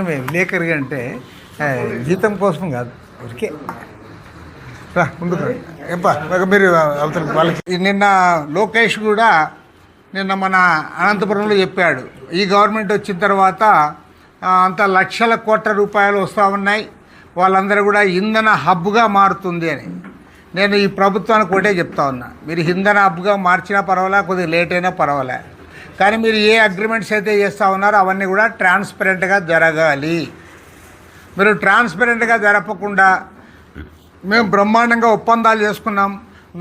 విలేకరి అంటే జీతం కోసం కాదు, ఊరికే రా ముందుకు మీరు వాళ్ళకి. నిన్న లోకేష్ కూడా నిన్న మన అనంతపురంలో చెప్పాడు, ఈ గవర్నమెంట్ వచ్చిన తర్వాత అంత లక్షల కోట్ల రూపాయలు వస్తూ ఉన్నాయి, వాళ్ళందరూ కూడా ఇంధన హబ్గా మారుతుంది అని. నేను ఈ ప్రభుత్వానికి ఒకటే చెప్తా ఉన్నా, మీరు ఇంధన హబ్గా మార్చినా పర్వాలే, కొద్దిగా లేట్ అయినా పర్వాలే, కానీ మీరు ఏ అగ్రిమెంట్స్ అయితే చేస్తూ ఉన్నారో అవన్నీ కూడా ట్రాన్స్పరెంట్గా జరగాలి. మీరు ట్రాన్స్పరెంట్గా జరపకుండా మేము బ్రహ్మాండంగా ఒప్పందాలు చేసుకున్నాం,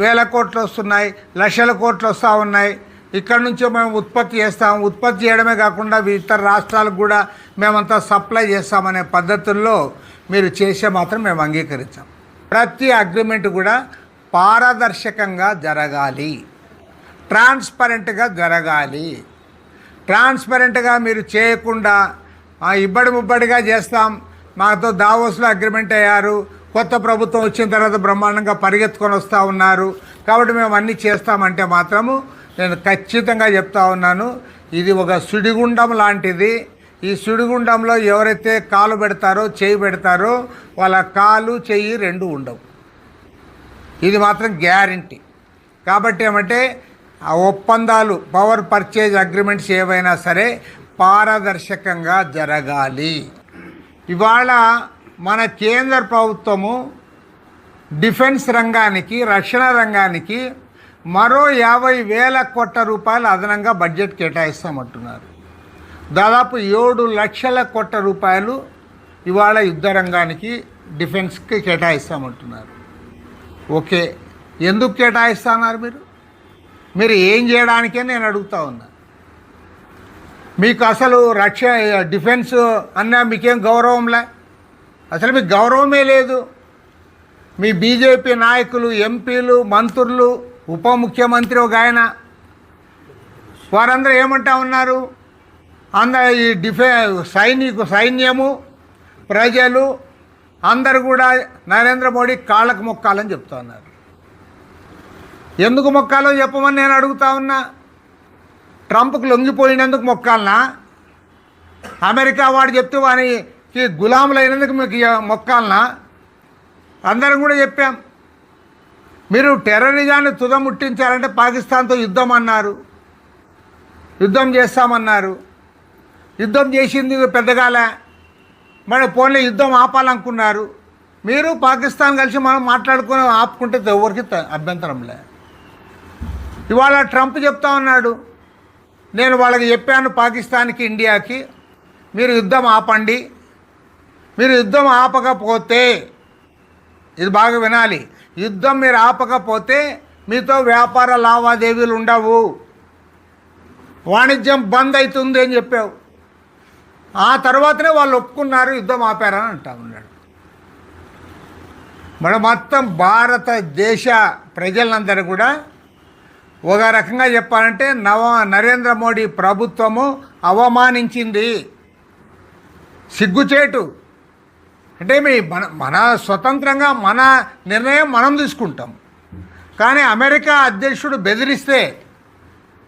వేల కోట్లు వస్తున్నాయి, లక్షల కోట్లు వస్తూ ఉన్నాయి, ఇక్కడ నుంచో మేము ఉత్పత్తి చేస్తాం, ఉత్పత్తి చేయడమే కాకుండా ఇతర రాష్ట్రాలకు కూడా మేమంతా సప్లై చేస్తామనే పద్ధతుల్లో మీరు చేసే మాత్రం మేము అంగీకరించాం. ప్రతి అగ్రిమెంట్ కూడా పారదర్శకంగా జరగాలి, ట్రాన్స్పరెంట్గా జరగాలి. ట్రాన్స్పరెంట్గా మీరు చేయకుండా ఇబ్బడి ముబ్బడిగా చేస్తాం, మాతో దావోస్లో అగ్రిమెంట్ అయ్యారు, కొత్త ప్రభుత్వం వచ్చిన తర్వాత బ్రహ్మాండంగా పరిగెత్తుకొని వస్తూ ఉన్నారు కాబట్టి మేము అన్నీ చేస్తామంటే మాత్రము నేను ఖచ్చితంగా చెప్తా ఉన్నాను, ఇది ఒక సుడిగుండం లాంటిది. ఈ సుడిగుండంలో ఎవరైతే కాలు పెడతారో చేయి పెడతారో వాళ్ళ కాలు చెయ్యి రెండు ఉండవు, ఇది మాత్రం గ్యారంటీ. కాబట్టి ఏమంటే ఆ ఒప్పందాలు, పవర్ పర్చేజ్ అగ్రిమెంట్స్ ఏవైనా సరే పారదర్శకంగా జరగాలి. ఇవాళ మన కేంద్ర ప్రభుత్వము డిఫెన్స్ రంగానికి, రక్షణ రంగానికి మరో 50,000 కోట్ల రూపాయలు అదనంగా బడ్జెట్ కేటాయిస్తామంటున్నారు. దాదాపు 7 లక్షల కోట్ల రూపాయలు ఇవాళ యుద్ధ రంగానికి, డిఫెన్స్కి కేటాయిస్తామంటున్నారు. ఓకే, ఎందుకు కేటాయిస్తున్నారు? మీరు ఏం చేయడానికే నేను అడుగుతా ఉన్నా. మీకు అసలు డిఫెన్స్ అన్నా మీకేం గౌరవంలే, అసలు మీకు గౌరవమే లేదు. మీ బీజేపీ నాయకులు, ఎంపీలు, మంత్రులు, ఉప ముఖ్యమంత్రి ఒక ఆయన, వారందరూ ఏమంటా ఉన్నారు, ఈ సైన్యము, ప్రజలు అందరూ కూడా నరేంద్ర మోడీ కాళ్ళకు మొక్కాలని చెప్తా ఉన్నారు. ఎందుకు మొక్కాలో చెప్పమని నేను అడుగుతా ఉన్నా. ట్రంప్కు లొంగిపోయినందుకు మొక్కాలనా? అమెరికా వాడు చెప్తే వానికి గులాములైనందుకు మీకు మొక్కాలనా? అందరం కూడా చెప్పాం. మీరు టెర్రరిజాన్ని తుదముట్టించాలంటే పాకిస్తాన్తో యుద్ధం అన్నారు, యుద్ధం చేస్తామన్నారు. యుద్ధం చేసింది పెద్దగాలే, మరి పోన్లే యుద్ధం ఆపాలనుకున్నారు. మీరు పాకిస్తాన్ కలిసి మనం మాట్లాడుకుని ఆపుకుంటే ఎవరికి అభ్యంతరంలే. ఇవాళ ట్రంప్ చెప్తా ఉన్నాడు, నేను వాళ్ళకి చెప్పాను పాకిస్తాన్కి, ఇండియాకి, మీరు యుద్ధం ఆపండి, మీరు యుద్ధం ఆపకపోతే, ఇది బాగా వినాలి, యుద్ధం మీరు ఆపకపోతే మీతో వ్యాపార లావాదేవీలు ఉండవు, వాణిజ్యం బంద్ అవుతుంది అని చెప్పావు. ఆ తర్వాతనే వాళ్ళు ఒప్పుకున్నారు, యుద్ధం ఆపారని అంటా ఉన్నాడు. మన మొత్తం భారతదేశ ప్రజలందరూ కూడా ఒక రకంగా చెప్పాలంటే నరేంద్ర మోడీ ప్రభుత్వము అవమానించింది, సిగ్గుచేటు. అంటే మన స్వతంత్రంగా మన నిర్ణయం మనం తీసుకుంటాం, కానీ అమెరికా అధ్యక్షుడు బెదిరిస్తే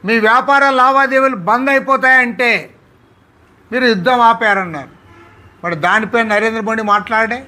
మీ వ్యాపార లావాదేవీలు బంద్ అయిపోతాయంటే మీరు యుద్ధం ఆపారన్నారు. మరి దానిపై నరేంద్ర మోడీ మాట్లాడే